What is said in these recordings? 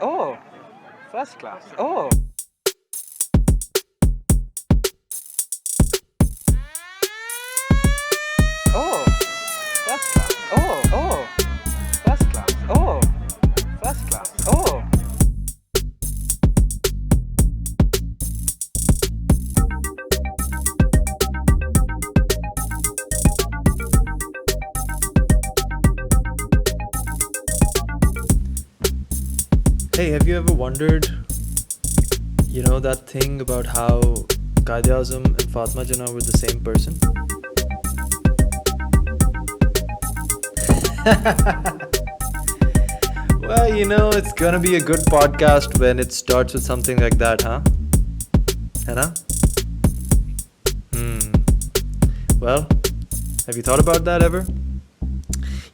Oh, first class. Oh. Oh, first class. Oh, first class. Oh, first class. Oh. Hey, have you ever wondered, that thing about how Quaid-i-Azam and Fatma Jinnah were the same person? Well, it's gonna be a good podcast when it starts with something like that, huh? Hannah? Well, have you thought about that ever?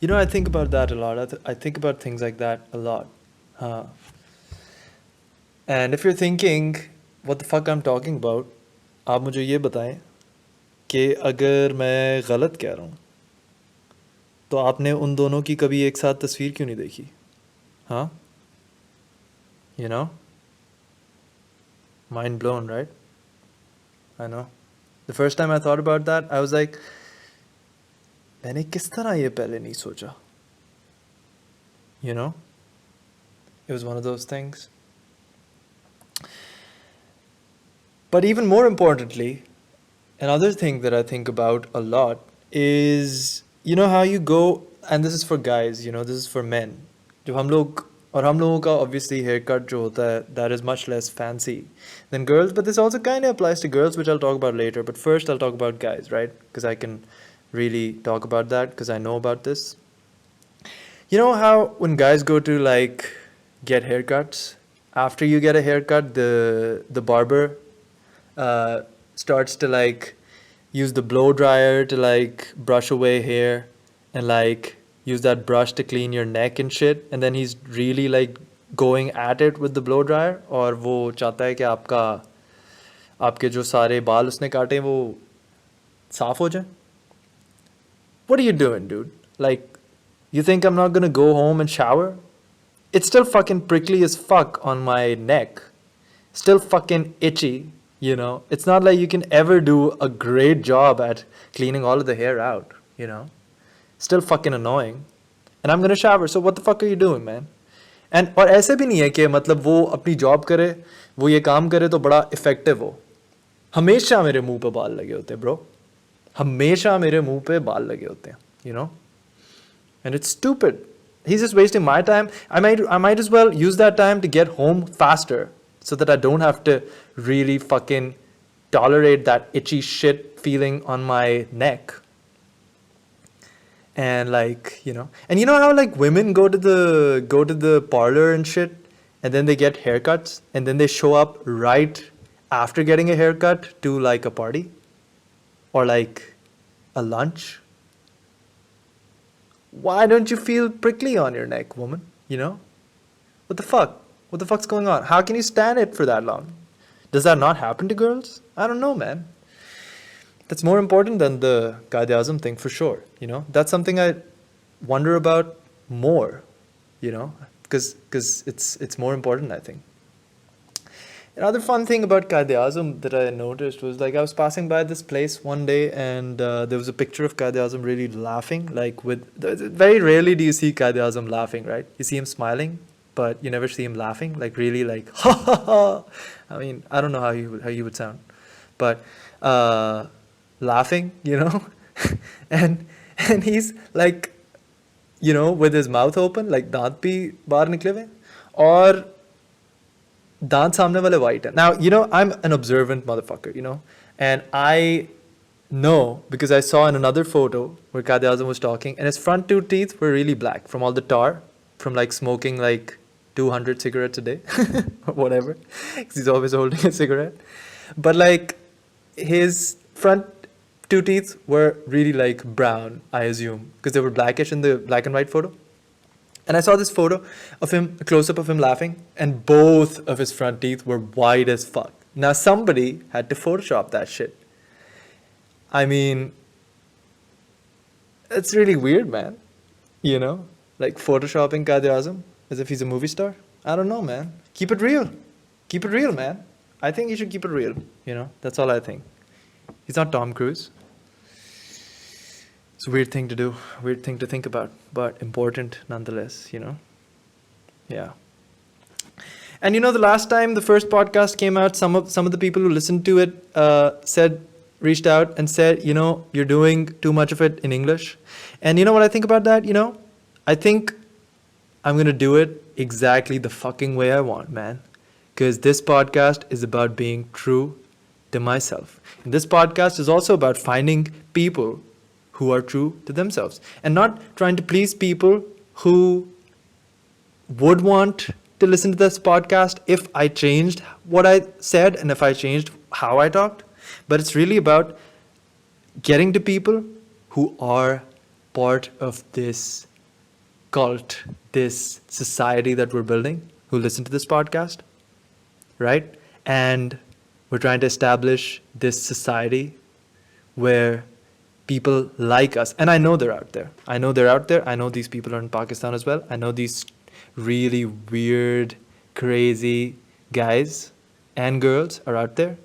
I think about that a lot. I think about things like that a lot. Huh. And if you're thinking, what the fuck I'm talking about, आप मुझे ये बताएं कि अगर मैं गलत कह रहा हूँ तो आपने उन दोनों की कभी एक साथ तस्वीर क्यों नहीं देखी? हाँ? You know? Mind blown, right? I know. The first time I thought about that, I was like, मैंने किस तरह ये पहले नहीं सोचा? You know? It was one of those things. But even more importantly, another thing that I think about a lot is, how you go, and this is for guys, this is for men. जो हम लोग और हम लोगों का obviously haircut जो होता है, that is much less fancy than girls, but this also kind of applies to girls, which I'll talk about later. But first I'll talk about guys, right? Because I can really talk about that because I know about this. You know how when guys go to like get haircuts, after you get a haircut, the barber starts to like use the blow dryer to like brush away hair and like use that brush to clean your neck and shit, and then he's really like going at it with the blow dryer और वो चाहता है कि आपके जो सारे बाल उसने काटे वो साफ हो जाए. What are you doing, dude? Like, you think I'm not gonna go home and shower? It's still fucking prickly as fuck on my neck. Still fucking itchy, It's not like you can ever do a great job at cleaning all of the hair out, Still fucking annoying. And I'm gonna shower, so what the fuck are you doing, man? And और ऐसे भी नहीं है कि मतलब वो अपनी job करे, वो ये काम करे तो बड़ा इफेक्टिव हो. हमेशा मेरे मुंह पे बाल लगे होते हैं, ब्रो. हमेशा मेरे मुंह पे बाल लगे होते हैं, And it's stupid. He's just wasting my time. I might as well use that time to get home faster so that I don't have to really fucking tolerate that itchy shit feeling on my neck. And like, and you know how like women go to the parlor and shit, and then they get haircuts, and then they show up right after getting a haircut to like a party or like a lunch. Why don't you feel prickly on your neck, woman? What the fuck? What the fuck's going on? How can you stand it for that long? Does that not happen to girls? I don't know, man. That's more important than the Quaid-i-Azam thing for sure, That's something I wonder about more, because it's more important, I think. Another fun thing about Quaid-i-Azam that I noticed was like I was passing by this place one day, and there was a picture of Quaid-i-Azam really laughing. Like very rarely do you see Quaid-i-Azam laughing, right? You see him smiling, but you never see him laughing. Like really, like ha ha ha. I mean, I don't know how he would sound, but laughing, and he's like, with his mouth open, like दांत भी बाहर निकले हुए और दांत सामने वाले white है. Now, I'm an observant motherfucker, and I know because I saw in another photo where Quaid-i-Azam was talking, and his front two teeth were really black from all the tar, from like smoking like 200 cigarettes a day, or whatever, because he's always holding a cigarette. But like his front two teeth were really like brown, I assume, because they were blackish in the black and white photo. And I saw this photo of him, a close-up of him laughing, and both of his front teeth were white as fuck. Now somebody had to Photoshop that shit. I mean, it's really weird, man. Like Photoshopping Quaid-i-Azam as if he's a movie star. I don't know, man. Keep it real. Keep it real, man. I think you should keep it real. You know, that's all I think. He's not Tom Cruise. It's a weird thing to do, weird thing to think about, but important nonetheless, you know? Yeah. And you know, the last time the first podcast came out, some of the people who listened to it reached out and said, you know, you're doing too much of it in English. And you know what I think about that? You know, I think I'm gonna do it exactly the fucking way I want, man. Because this podcast is about being true to myself. And this podcast is also about finding people who are true to themselves and not trying to please people who would want to listen to this podcast if I changed what I said and if I changed how I talked. But it's really about getting to people who are part of this cult, this society that we're building, who listen to this podcast, right? And we're trying to establish this society where people like us, and I know they're out there. I know they're out there. I know these people are in Pakistan as well. I know these really weird, crazy guys and girls are out there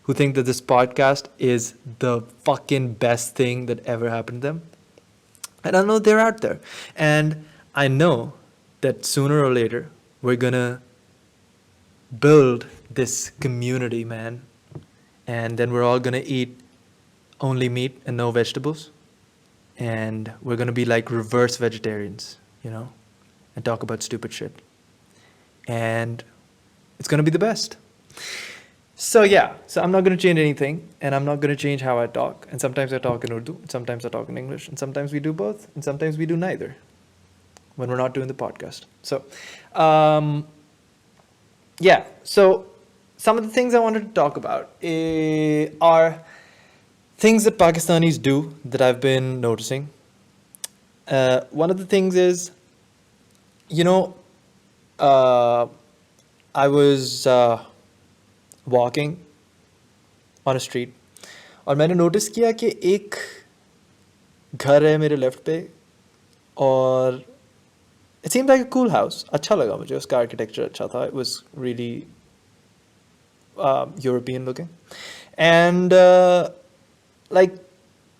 who think that this podcast is the fucking best thing that ever happened to them. And I know they're out there. And I know that sooner or later, we're gonna build this community, man. And then we're all gonna eat only meat and no vegetables. And we're gonna be like reverse vegetarians, you know, and talk about stupid shit. And it's gonna be the best. So yeah, so I'm not gonna change anything, and I'm not gonna change how I talk. And sometimes I talk in Urdu, and sometimes I talk in English, and sometimes we do both, and sometimes we do neither when we're not doing the podcast. So, yeah, so some of the things I wanted to talk about are things that Pakistanis do that I've been noticing. One of the things is, you know, I was walking on a street और मैंने notice किया कि एक घर है मेरे left पे और it seemed like a cool house. अच्छा लगा मुझे, उसका architecture अच्छा था. It was really European looking. And like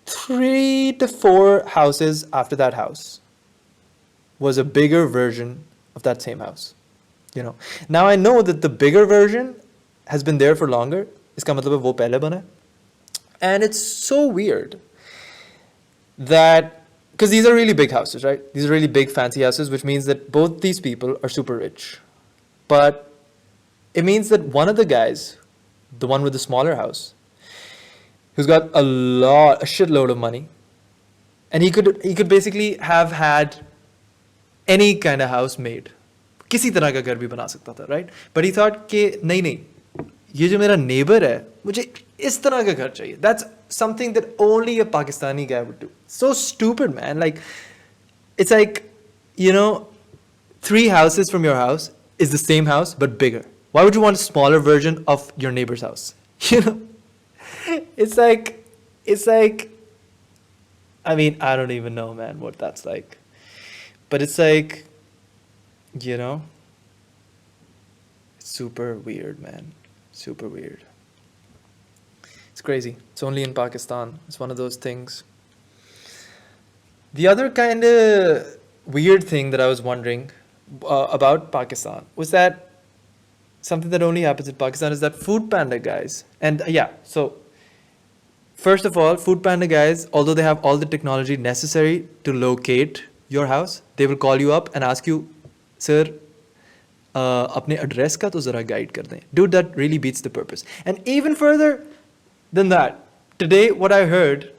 3 to 4 houses after that house was a bigger version of that same house. You know. Now I know that the bigger version has been there for longer. इसका मतलब है वो पहले बना है. And it's so weird that, because these are really big houses, right? These are really big fancy houses, which means that both these people are super rich. But it means that one of the guys, the one with the smaller house, who's got a shitload of money, and he could basically have had any kind of house made. किसी तरह का घर भी बना सकता था, right? But he thought कि नहीं, ये जो मेरा neighbor है, मुझे इस तरह का घर चाहिए. That's something that only a Pakistani guy would do. So stupid, man. Like, it's like, you know, 3 houses from your house is the same house but bigger. Why would you want a smaller version of your neighbor's house? You know, it's like, I mean, I don't even know, man, what that's like. But it's like, you know, it's super weird, man. Super weird. It's crazy. It's only in Pakistan. It's one of those things. The other kind of weird thing that I was wondering about Pakistan was that something that only happens in Pakistan is that Foodpanda guys. And yeah, so first of all, Foodpanda guys, although they have all the technology necessary to locate your house, they will call you up and ask you, sir, अपने address का तो ज़रा guide कर दें. Dude, that really beats the purpose. And even further than that, today what I heard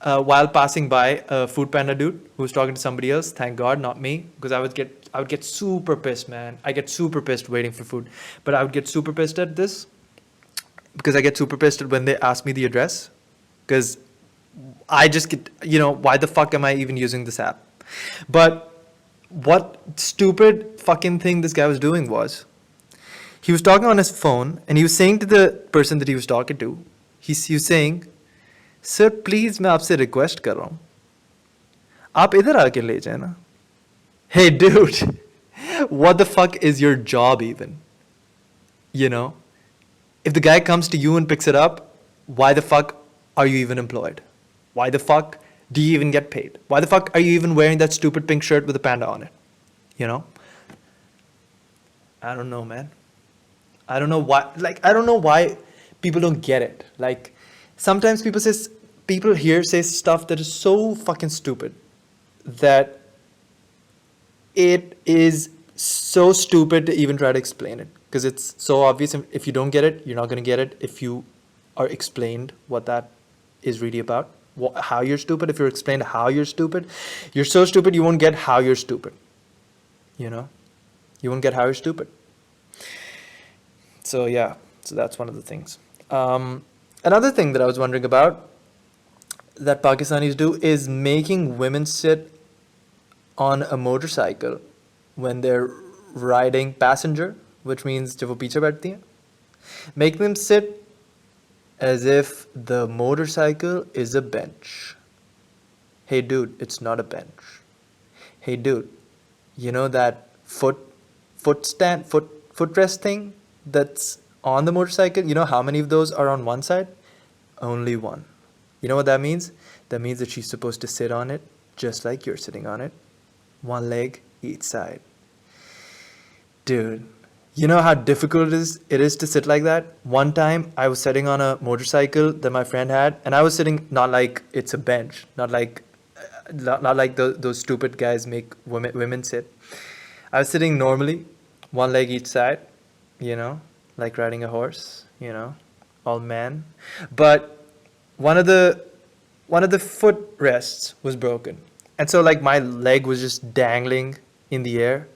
while passing by a Foodpanda dude who was talking to somebody else, thank God, not me, because I would get super pissed, man. I get super pissed waiting for food. But I would get super pissed at this because I get super pissed at when they ask me the address, because I just get, you know, why the fuck am I even using this app? But what stupid fucking thing this guy was doing was, he was talking on his phone and he was saying to the person that he was talking to, he was saying, sir, please मैं आपसे request कर रहा हूँ, आप इधर आके ले जाए ना. Hey dude, What the fuck is your job even? You know? If the guy comes to you and picks it up, why the fuck are you even employed? Why the fuck do you even get paid? Why the fuck are you even wearing that stupid pink shirt with a panda on it? You know? I don't know, man. I don't know why. Like, I don't know why people don't get it. Like, sometimes people here say stuff that is so fucking stupid that it is so stupid to even try to explain it, because it's so obvious. If you don't get it, you're not going to get it if you are explained what that is really about, how you're stupid. If you're explained how you're stupid, you're so stupid you won't get how you're stupid. You know, you won't get how you're stupid. So yeah, so that's one of the things. Another thing that I was wondering about that Pakistanis do is making women sit on a motorcycle when they're riding passenger, which means जब वो पीछे बैठती हैं, make them sit as if the motorcycle is a bench. Hey dude, it's not a bench. Hey dude, you know that footrest thing that's on the motorcycle? You know how many of those are on one side? Only one. You know what that means? That means that she's supposed to sit on it just like you're sitting on it. One leg each side. Dude, you know how difficult it is to sit like that? One time I was sitting on a motorcycle that my friend had, and I was sitting not like it's a bench, not like those stupid guys make women sit. I was sitting normally, one leg each side, you know, like riding a horse, you know, all man. But one of the footrests was broken. And so like my leg was just dangling in the air.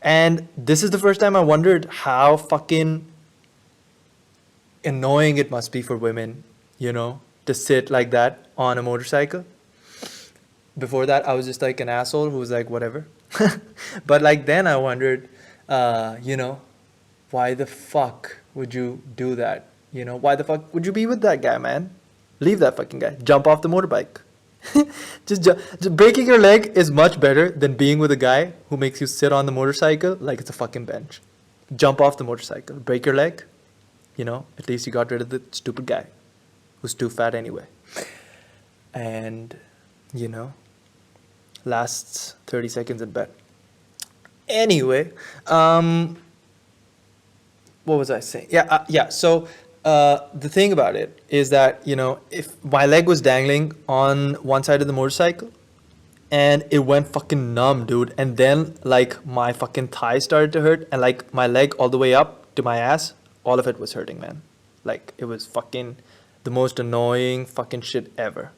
And this is the first time I wondered how fucking annoying it must be for women, you know, to sit like that on a motorcycle. Before that, I was just like an asshole who was like, whatever. But like then I wondered, you know, why the fuck would you do that? You know, why the fuck would you be with that guy, man? Leave that fucking guy. Jump off the motorbike. just breaking your leg is much better than being with a guy who makes you sit on the motorcycle like it's a fucking bench. Jump off the motorcycle. Break your leg. You know, at least you got rid of the stupid guy who's too fat anyway. And, you know, lasts 30 seconds in bed. Anyway, what was I saying? Yeah. So the thing about it is that, you know, if my leg was dangling on one side of the motorcycle and it went fucking numb, dude, and then like my fucking thigh started to hurt, and like my leg all the way up to my ass, all of it was hurting, man. Like it was fucking the most annoying fucking shit ever.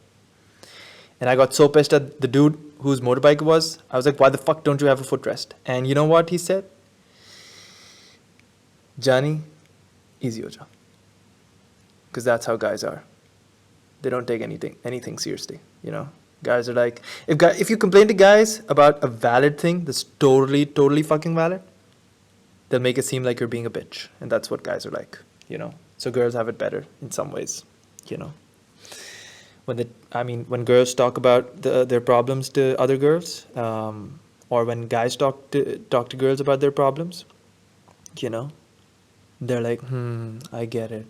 And I got so pissed at the dude whose motorbike it was. I was like, why the fuck don't you have a footrest? And you know what he said? Johnny, easy ho ja. Because that's how guys are. They don't take anything seriously, you know. Guys are like, if you complain to guys about a valid thing that's totally fucking valid, they'll make it seem like you're being a bitch. And that's what guys are like, you know. So girls have it better in some ways, you know. When girls talk about their problems to other girls, or when guys talk to girls about their problems, you know, they're like, I get it.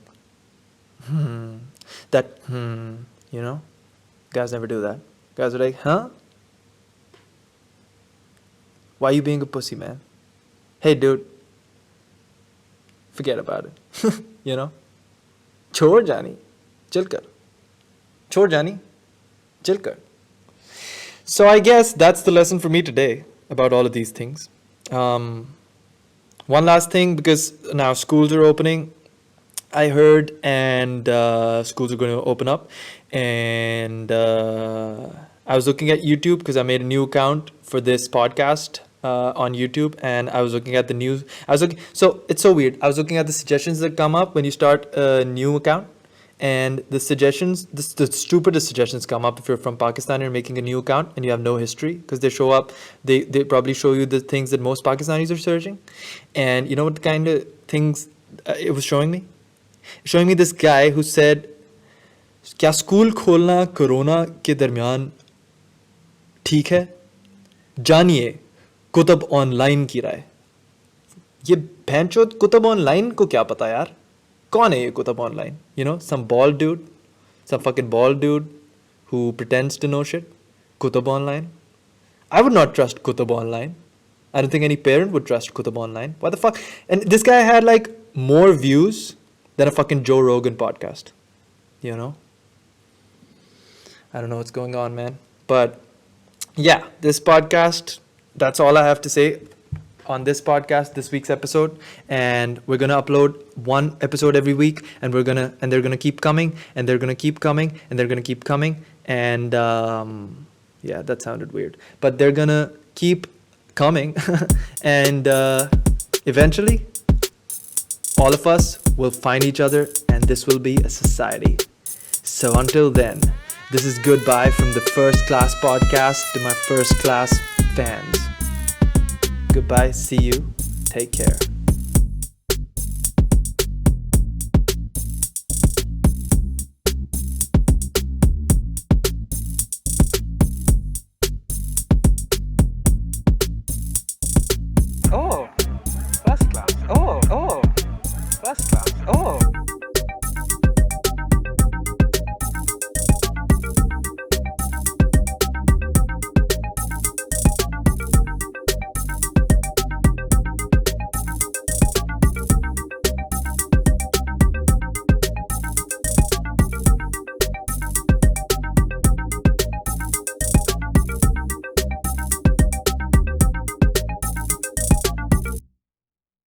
You know, guys never do that. Guys are like, huh? Why are you being a pussy, man? Hey, dude, forget about it. You know, छोड़ जानी, चल कर. छोड़ जानी, चल कर. So I guess that's the lesson for me today about all of these things. One last thing, because now schools are opening, I heard, and schools are going to open up, and I was looking at YouTube because I made a new account for this podcast on YouTube, and I was looking at the news. So it's so weird. I was looking at the suggestions that come up when you start a new account, and the stupidest suggestions come up if you're from Pakistan and you're making a new account and you have no history, because they show up, they probably show you the things that most Pakistanis are searching. And you know what kind of things it was showing me? Showing me this guy who said, क्या school खोलना corona के दरमियान ठीक है? जानिए Qutub online की राय. ये भैंचोद Qutub online को क्या पता यार? कौन है ये Qutub online? You know, some bald dude, some fucking bald dude who pretends to know shit. Kutub online. I would not trust Kutub online. I don't think any parent would trust Kutub online. What the fuck? And this guy had like more views than a fucking Joe Rogan podcast. You know? I don't know what's going on, man. But yeah, this podcast, that's all I have to say on this podcast, this week's episode. And we're gonna upload one episode every week, and they're gonna keep coming, and they're gonna keep coming, and they're gonna keep coming. And yeah, that sounded weird, but they're gonna keep coming. And eventually all of us will find each other, and this will be a society. So until then, this is goodbye from the First Class podcast to my first class fans. Goodbye, see you, take care.